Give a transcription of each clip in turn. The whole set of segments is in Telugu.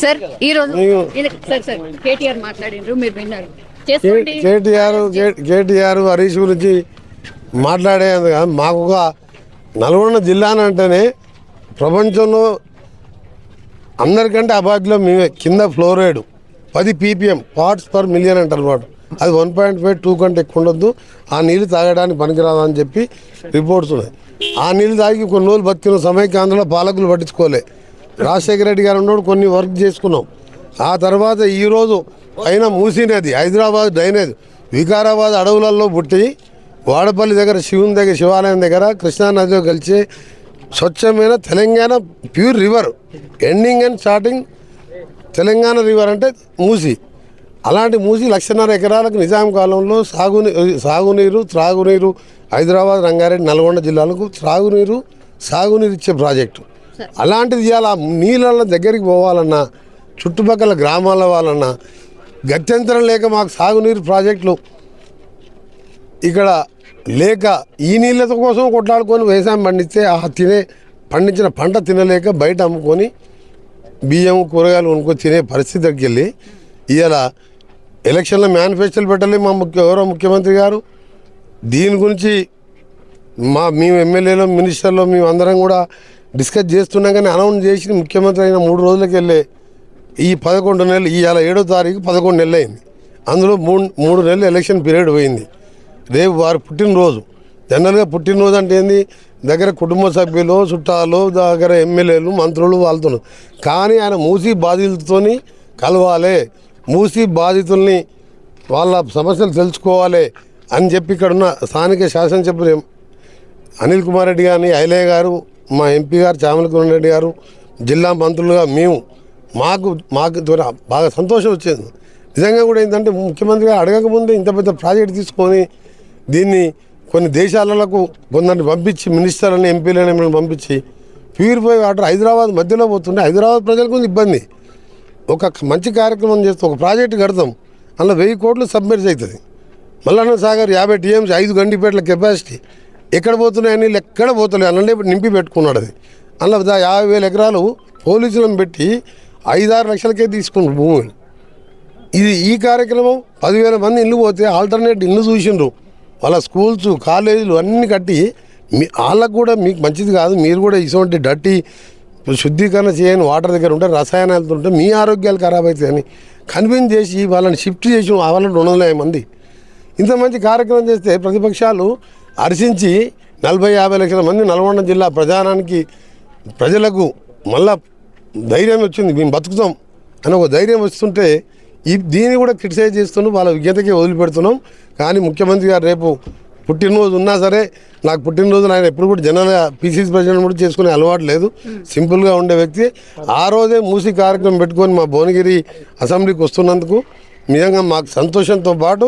సార్ ఈ రోజు సార్ కేటీఆర్ మాట్లాడిండ్రు, మీరు విన్నారు. కేటీఆర్ హరీష్ గురించి మాట్లాడేది కాదు. మాకు ఒక నల్గొండ జిల్లా అంటేనే ప్రపంచంలో అందరికంటే అబాధ్యులో మేమే. కింద fluoride 10 ppm parts per million అంటారు అనమాట. అది 1.5 2 కంటే ఎక్కువ ఉండొద్దు. ఆ నీళ్ళు తాగడానికి పనికిరాదని చెప్పి రిపోర్ట్స్ ఉన్నాయి. ఆ నీళ్ళు తాగి కొన్ని రోజులు బతికిన సమైక్యాంధ్రలో పాలకులు పట్టించుకోలే. రాజశేఖర రెడ్డి గారు ఉన్నప్పుడు కొన్ని వర్క్ చేసుకున్నాం. ఆ తర్వాత ఈరోజు అయినా మూసీ నది, హైదరాబాద్ డ్రైనేజ్, వికారాబాద్ అడవులలో పుట్టి వాడపల్లి దగ్గర శివుని దగ్గర శివాలయం దగ్గర కృష్ణానదిలో కలిసి స్వచ్ఛమైన Telangana pure river, ending and starting Telangana river అంటే మూసీ. అలాంటి మూసీ 1.5 ఎకరాలకు నిజాం కాలంలో సాగునీరు త్రాగునీరు హైదరాబాద్ రంగారెడ్డి నల్గొండ జిల్లాలకు సాగునీరు ఇచ్చే ప్రాజెక్టు. అలాంటిది ఇవాళ నీళ్ళ దగ్గరికి పోవాలన్నా చుట్టుపక్కల గ్రామాల వాళ్ళన్నా గత్యంతరం లేక మాకు సాగునీరు ప్రాజెక్టులు ఇక్కడ లేక ఈ నీళ్ళ కోసం కొట్లాడుకొని వ్యవసాయం పండిస్తే ఆ పండించిన పంట తినలేక బయట అమ్ముకొని బియ్యం కూరగాయలు కొనుక్కొని తినే పరిస్థితికి వెళ్ళి ఇవాళ ఎలక్షన్లో మేనిఫెస్టోలు పెట్టాలి మా గౌరవ ముఖ్యమంత్రి గారు. దీని గురించి మేము ఎమ్మెల్యేలో మినిస్టర్లో మేము అందరం కూడా డిస్కస్ చేస్తున్నాం. కానీ అనౌన్స్ చేసి ముఖ్యమంత్రి అయిన 3 రోజులకి వెళ్ళే ఈ 11 నెలలు, ఇవాళ 7వ తారీఖు 11 నెలలు అయింది. అందులో 3 నెలలు ఎలక్షన్ పీరియడ్ పోయింది. రేపు వారి పుట్టినరోజు. జనరల్గా పుట్టినరోజు అంటే ఏంది, దగ్గర కుటుంబ సభ్యులు చుట్టాలు దగ్గర ఎమ్మెల్యేలు మంత్రులు వాళ్ళతో. కానీ ఆయన మూసీ బాధితులతో కలవాలి, మూసీ బాధితుల్ని వాళ్ళ సమస్యలు తెలుసుకోవాలి అని చెప్పి ఇక్కడున్న స్థానిక శాసనసభ్యులు అనిల్ కుమార్ రెడ్డి గారిని, ఐలయ్య గారు, మా ఎంపీ గారు చామలకృష్ణ రెడ్డి గారు, జిల్లా మంత్రులుగా మేము మాకు బాగా సంతోషం వచ్చింది. నిజంగా కూడా ఏంటంటే ముఖ్యమంత్రి గారు అడగకముందే ఇంత పెద్ద ప్రాజెక్ట్ తీసుకొని దీన్ని కొన్ని దేశాలకు కొందరిని పంపించి మినిస్టర్లని ఎంపీలని పంపించి ప్యూరిఫై వాటర్ హైదరాబాద్ మధ్యలో పోతుంటే హైదరాబాద్ ప్రజలకు ఇబ్బంది. ఒక మంచి కార్యక్రమం చేస్తే ఒక ప్రాజెక్టు కడతాం, అందులో 1000 కోట్లు సబ్మెర్జ్ అవుతుంది. మల్లన్న సాగర్ 50 TMs 5 గండిపేటల కెపాసిటీ ఎక్కడ పోతున్నాయని నీళ్ళు ఎక్కడ పోతలేదు, అలానే నింపి పెట్టుకున్నాడు. అది అందులో 50,000 ఎకరాలు పోలీసులను పెట్టి 5-6 లక్షలకే తీసుకున్న భూములు. ఈ కార్యక్రమం 10,000 మంది ఇల్లు పోతే ఆల్టర్నేట్ ఇల్లు చూసిండ్రు. వాళ్ళ స్కూల్స్ కాలేజీలు అన్నీ కట్టి వాళ్ళకు కూడా మీకు మంచిది కాదు, మీరు కూడా ఇటువంటి డర్టీ శుద్ధీకరణ చేయని వాటర్ దగ్గర ఉంటే రసాయనాలతో ఉంటే మీ ఆరోగ్యాలు ఖరాబ్ అవుతాయని కన్విన్స్ చేసి వాళ్ళని షిఫ్ట్ చేసి వాళ్ళని 250 మంది. ఇంత మంచి కార్యక్రమం చేస్తే ప్రతిపక్షాలు హర్షించి 40-50 లక్షల మంది నల్గొండ జిల్లా ప్రజలకు మళ్ళా ధైర్యం వచ్చింది, మేము బతుకుతాం అని ఒక ధైర్యం వస్తుంటే దీన్ని కూడా క్రిటిసైజ్ చేస్తున్నాం, వాళ్ళ విజ్ఞతకే వదిలిపెడుతున్నాం. కానీ ముఖ్యమంత్రి గారు రేపు పుట్టినరోజు ఉన్నా సరే, నాకు పుట్టినరోజు ఆయన ఎప్పుడు కూడా జనరల్గా PCC ప్రెసిడెంట్ కూడా చేసుకునే అలవాటు లేదు, సింపుల్గా ఉండే వ్యక్తి. ఆ రోజే మూసీ కార్యక్రమం పెట్టుకొని మా భువనగిరి అసెంబ్లీకి వస్తున్నందుకు నిజంగా మాకు సంతోషంతో పాటు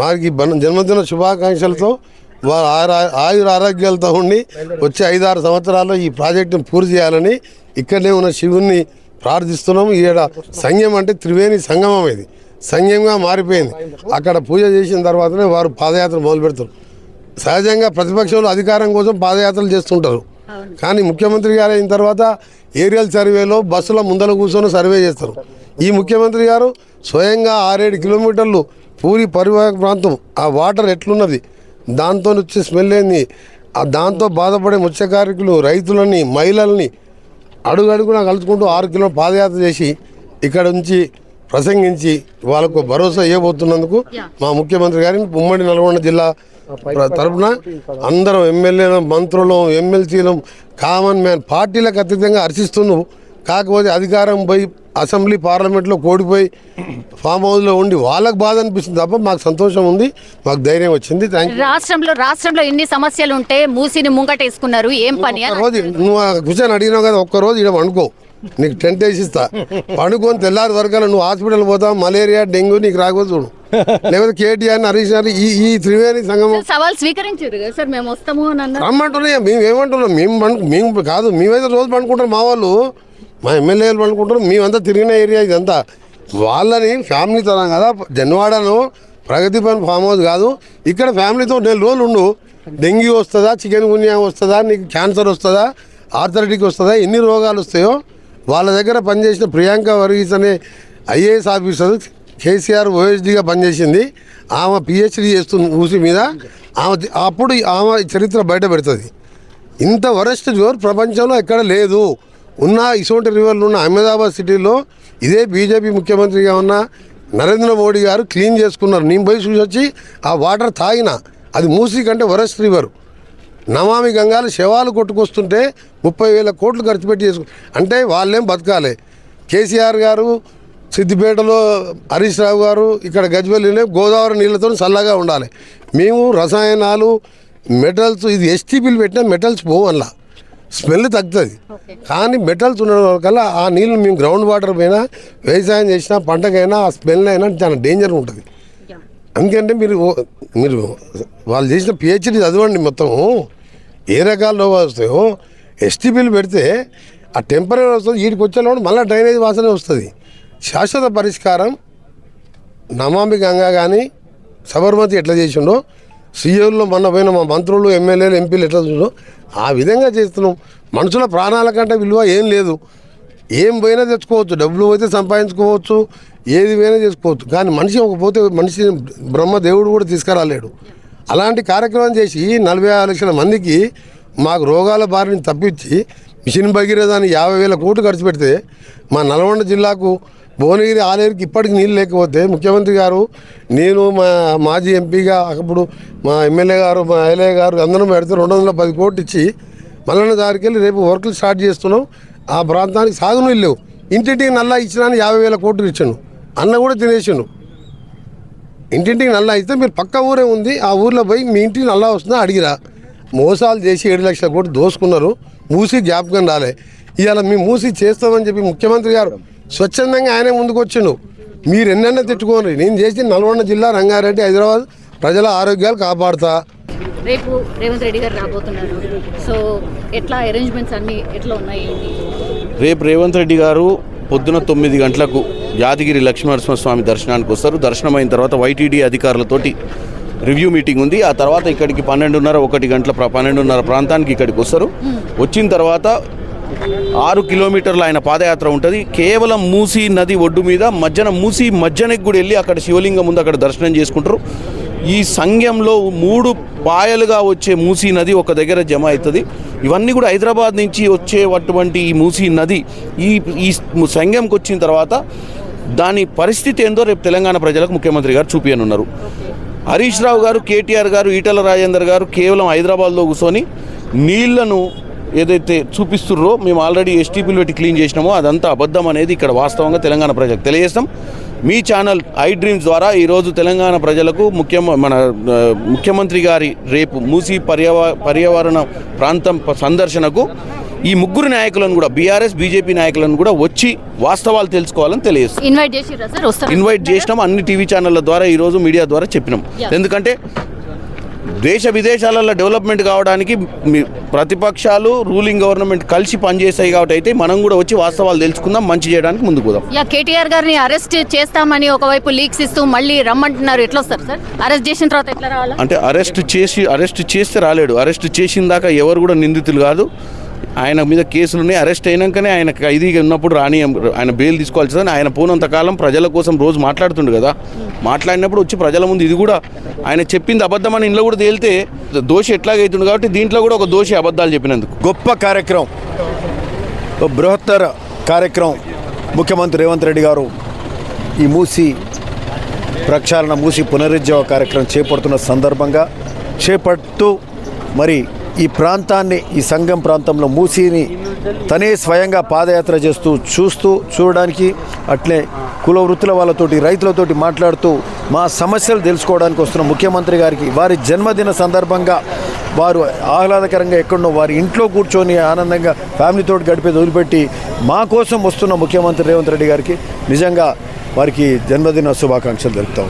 వారికి జన్మదిన శుభాకాంక్షలతో వారు ఆయుర ఆరోగ్యాలతో ఉండి వచ్చే 5-6 సంవత్సరాల్లో ఈ ప్రాజెక్టును పూర్తి చేయాలని ఇక్కడనే ఉన్న శివుణ్ణి ప్రార్థిస్తున్నాం. ఈడ సంఘం అంటే త్రివేణి సంగమం, ఇది సంఘంగా మారిపోయింది. అక్కడ పూజ చేసిన తర్వాతనే వారు పాదయాత్ర మొదలు పెడతారు. సహజంగా ప్రతిపక్షంలో అధికారం కోసం పాదయాత్రలు చేస్తుంటారు. కానీ ముఖ్యమంత్రి గారు అయిన తర్వాత ఏరియల్ సర్వేలో బస్సుల ముందర కూర్చొని సర్వే చేస్తారు. ఈ ముఖ్యమంత్రి గారు స్వయంగా 6-7 కిలోమీటర్లు పూరి పరివాహక ప్రాంతం, ఆ వాటర్ ఎట్లున్నది, దాంతో వచ్చే స్మెల్ ఏంది, దాంతో బాధపడే మత్స్యకారులు, రైతులని, మహిళల్ని అడుగడుగునా కలుసుకుంటూ 6 కిలోమీటర్ల పాదయాత్ర చేసి ఇక్కడ నుంచి ప్రసంగించి వాళ్ళకు భరోసా ఇవ్వబోతున్నందుకు మా ముఖ్యమంత్రి గారిని ఉమ్మడి నల్గొండ జిల్లా తరఫున అందరం ఎమ్మెల్యేలు, మంత్రులు, ఎమ్మెల్సీలు, కామన్ మ్యాన్ పార్టీలకు అతీతంగా హర్షిస్తున్నావు. కాకపోతే అధికారం పోయి అసెంబ్లీ పార్లమెంట్లో కోడిపోయి ఫామ్ హౌస్లో ఉండి వాళ్ళకు బాధ అనిపిస్తుంది తప్ప మాకు సంతోషం ఉంది, మాకు ధైర్యం వచ్చింది. రాష్ట్రంలో ఎన్ని సమస్యలు ఉంటే మూసిని ముంగటేసుకున్నారు, ఏం పని? రోజు నువ్వు కూర్చొని అడిగినావు కదా, ఒక్కరోజు ఇక్కడ వండుకో, నీకు టెంట్ వేసి ఇస్తా, పండుకొని తెల్లారి వరకల్లా నువ్వు హాస్పిటల్ పోతావు, మలేరియా డెంగ్యూ నీకు రాకపోతే చూడు. లేకపోతే కేటీఆర్ హరీష్ గారు ఈ త్రివేణి సంగమం సవాల్ స్వీకరించారు కదా సార్, మేము వస్తాము రమ్మంటున్నాయి. మేము ఏమంటున్నాం, మేము కాదు, మేమైతే రోజు పండుకుంటాం, మా వాళ్ళు మా ఎమ్మెల్యేలు పండుకుంటారు, మేమంతా తిరిగిన ఏరియా ఇదంతా. వాళ్ళని ఫ్యామిలీ తరం కదా, జన్వాడను ప్రగతి పని ఫామ్ హౌస్ కాదు, ఇక్కడ ఫ్యామిలీతో 4 రోజులు ఉండు. డెంగ్యూ వస్తుందా, చికెన్ గున్యా వస్తుందా, నీకు క్యాన్సర్ వస్తుందా, ఆర్థరైటిక్ వస్తుందా, ఎన్ని రోగాలు వస్తాయో వాళ్ళ దగ్గర పనిచేసిన ప్రియాంక వర్గీస్ అనే ఐఏఎస్ ఆఫీసర్ కేసీఆర్ ఓఎస్డీగా పనిచేసింది. ఆమె పిహెచ్డీ చేస్తుంది మూసి మీద. అప్పుడు ఆమె చరిత్ర బయట పెడుతుంది. ఇంత వరస్ట్ జోర్ ప్రపంచంలో ఎక్కడ లేదు. ఉన్న ఇసోంటి రివర్లు ఉన్న అహ్మదాబాద్ సిటీలో ఇదే బీజేపీ ముఖ్యమంత్రిగా ఉన్న నరేంద్ర మోడీ గారు క్లీన్ చేసుకున్నారు. నేను పోయి చూసి వచ్చి ఆ వాటర్ తాగిన. అది మూసీ కంటే వరస్ట్ రివర్. నమామి గంగాలు శవాలు కొట్టుకొస్తుంటే 30,000 కోట్లు ఖర్చు పెట్టి అంటే వాళ్ళేం బతకాలి. కేసీఆర్ గారు సిద్దిపేటలో, హరీష్ రావు గారు ఇక్కడ గజ్వేలిలో గోదావరి నీళ్ళతో చల్లగా ఉండాలి. మేము రసాయనాలు మెటల్స్ ఇది ఎస్టీపీలు పెట్టినా మెటల్స్ పోవు, అలా స్మెల్ తగ్గుతుంది. కానీ మెటల్స్ ఉండడం వల్ల ఆ నీళ్ళు మేము గ్రౌండ్ వాటర్ పైన వ్యవసాయం చేసినా పంటకైనా ఆ స్మెల్ అయినా చాలా డేంజర్ ఉంటుంది. అందుకంటే మీరు వాళ్ళు చేసిన పిహెచ్డీ చదవండి. మొత్తం ఏ రకాల్లో వస్తాయో ఎస్టీపీలు పెడితే ఆ టెంపరీ వస్తుంది. వీటికి వచ్చేలోపు మళ్ళీ డ్రైనేజ్ వాసనే వస్తుంది. శాశ్వత పరిష్కారం నమామి గంగా కానీ సబర్మతి ఎట్లా చేసిండో, సీఎంలో మొన్న పోయిన మా మంత్రులు ఎమ్మెల్యేలు ఎంపీలు ఎట్లా చూసిండో ఆ విధంగా చేస్తున్నాం. మనుషుల ప్రాణాల కంటే విలువ ఏం లేదు. ఏం పోయినా తెచ్చుకోవచ్చు, డబ్బులు పోతే సంపాదించుకోవచ్చు, ఏది పోయినా చేసుకోవచ్చు. కానీ మనిషి ఒక పోతే మనిషి బ్రహ్మ దేవుడు కూడా తీసుకురాలేడు. అలాంటి కార్యక్రమం చేసి 45 లక్షల మందికి మాకు రోగాల బారిని తప్పించి మిషన్ భగీరథాన్ని 50,000 కోట్లు ఖర్చు పెడితే మా నల్గొండ జిల్లాకు భువనగిరి ఆలేరుకి ఇప్పటికి నీళ్ళు లేకపోతే ముఖ్యమంత్రి గారు, నేను మా మాజీ ఎంపీగా అప్పుడు మా ఎమ్మెల్యే గారు, మా ఎల్ఏ గారు అందరం పెడితే 210 కోట్లు ఇచ్చి మల్లన్న దారికి వెళ్ళి రేపు వర్కులు స్టార్ట్ చేస్తున్నాం. ఆ ప్రాంతానికి సాగునీళ్ళు లేవు. ఇంటింటికి నల్లా ఇచ్చినా 50,000 కోట్లు ఇచ్చాను. అన్న కూడా తినేసాను. ఇంటింటికి నల్లా ఇస్తే మీరు పక్క ఊరే ఉంది, ఆ ఊర్లో పోయి మీ ఇంటికి నల్లా వస్తుందా అడిగిరా. మోసాలు చేసి 7 లక్షల కోట్లు దోసుకున్నారు. మూసి జ్ఞాపకం రాలే. ఇవాళ మేము మూసి చేస్తామని చెప్పి ముఖ్యమంత్రి గారు స్వచ్ఛందంగా ఆయనే ముందుకు వచ్చిండు. మీరు ఎన్నెన్న తిట్టుకోండి, నేను చేసి నల్గొండ జిల్లా, రంగారెడ్డి, హైదరాబాద్ ప్రజల ఆరోగ్యాలు కాపాడుతా. రేపు రేవంత్ రెడ్డి గారు రాబోతున్నారు. సో ఎట్లా అరేంజ్మెంట్స్ అన్నీ ఎట్లా ఉన్నాయి? రేపు రేవంత్ రెడ్డి గారు పొద్దున 9 గంటలకు యాదగిరి లక్ష్మీనరసింహస్వామి దర్శనానికి వస్తారు. దర్శనం అయిన తర్వాత వైటీడీ అధికారులతోటి రివ్యూ మీటింగ్ ఉంది. ఆ తర్వాత ఇక్కడికి 12:30 ప్రాంతానికి ఇక్కడికి వస్తారు. వచ్చిన తర్వాత 6 కిలోమీటర్ల ఆయన పాదయాత్ర ఉంటుంది. కేవలం మూసీ నది ఒడ్డు మీద మూసీ మధ్యనకి కూడా వెళ్ళి అక్కడ శివలింగం ముందు అక్కడ దర్శనం చేసుకుంటారు. ఈ సంఘంలో 3 పాయలుగా వచ్చే మూసీ నది ఒక దగ్గర జమ అవుతుంది. ఇవన్నీ కూడా హైదరాబాద్ నుంచి వచ్చేటువంటి ఈ మూసీ నది ఈ సంఘంకి వచ్చిన తర్వాత దాని పరిస్థితి ఏందో రేపు తెలంగాణ ప్రజలకు ముఖ్యమంత్రి గారు చూపించనున్నారు. హరీష్ రావు గారు, కేటీఆర్ గారు, ఈటల రాజేందర్ గారు కేవలం హైదరాబాద్లో కూర్చొని నీళ్లను ఏదైతే చూపిస్తుర్రో మేము ఆల్రెడీ ఎస్టీపీలు పెట్టి క్లీన్ చేసినామో అదంతా అబద్ధం అనేది ఇక్కడ వాస్తవంగా తెలంగాణ ప్రజలకు తెలియజేస్తాం. మీ ఛానల్ ఐ డ్రీమ్స్ ద్వారా ఈరోజు తెలంగాణ ప్రజలకు మన ముఖ్యమంత్రి గారి రేపు మూసీ పర్యావరణ ప్రాంతం సందర్శనకు ఈ 3 నాయకులను కూడా బీఆర్ఎస్ బీజేపీ నాయకులను కూడా వచ్చి వాస్తవాలు తెలుసుకోవాలని తెలియజేస్తాం. ఇన్వైట్ చేసినాం. అన్ని టీవీ ఛానళ్ళ ద్వారా ఈరోజు మీడియా ద్వారా చెప్పినాం. ఎందుకంటే దేశ విదేశాలలో డెవలప్మెంట్ కావడానికి ప్రతిపక్షాలు రూలింగ్ గవర్నమెంట్ కలిసి పనిచేస్తాయి. కాబట్టి అయితే మనం కూడా వచ్చి వాస్తవాలు తెలుసుకుందాం, మంచి చేయడానికి ముందుకు పోదాం. కేటీఆర్ గారిని అరెస్ట్ చేస్తామని ఒకవైపు లీక్స్ ఇస్తూ మళ్ళీ రమ్మంటున్నారు. ఎట్లా వస్తారు సార్? అరెస్ట్ చేసిన తర్వాత ఎట్లా రావాలి? అంటే అరెస్ట్ చేస్తే రాలేడు. అరెస్ట్ చేసిన దాకా ఎవరు కూడా నిందితులు కాదు. ఆయన మీద కేసులు ఉన్నాయి. అరెస్ట్ అయినాకనే ఆయన ఖైదీగా ఉన్నప్పుడు ఆయన బెయిల్ తీసుకోవాల్సిందని ఆయన పోనంతకాలం ప్రజల కోసం రోజు మాట్లాడుతుండు కదా. మాట్లాడినప్పుడు వచ్చి ప్రజల ముందు ఇది కూడా ఆయన చెప్పింది అబద్ధమని ఇంట్లో కూడా తేలితే దోషి ఎట్లాగైతుంది. కాబట్టి దీంట్లో కూడా ఒక దోషి అబద్ధాలు చెప్పినందుకు గొప్ప కార్యక్రమం, బృహత్తర కార్యక్రమం ముఖ్యమంత్రి రేవంత్ రెడ్డి గారు ఈ మూసీ ప్రక్షాళన, మూసీ పునరుజ్జీవ కార్యక్రమం చేపడుతున్న సందర్భంగా చేపడుతూ మరి ఈ ప్రాంతాన్ని, ఈ సంఘం ప్రాంతంలో మూసీని తనే స్వయంగా పాదయాత్ర చేస్తూ చూడడానికి, అట్లే కుల వృత్తుల వాళ్ళతోటి, రైతులతోటి మాట్లాడుతూ మా సమస్యలు తెలుసుకోవడానికి వస్తున్న ముఖ్యమంత్రి గారికి వారి జన్మదిన సందర్భంగా వారు ఆహ్లాదకరంగా ఎక్కడో వారి ఇంట్లో కూర్చొని ఆనందంగా ఫ్యామిలీతో గడిపేది వదిలిపెట్టి మా కోసం వస్తున్న ముఖ్యమంత్రి రేవంత్ రెడ్డి గారికి నిజంగా వారికి జన్మదిన శుభాకాంక్షలు తెలుపుతాం.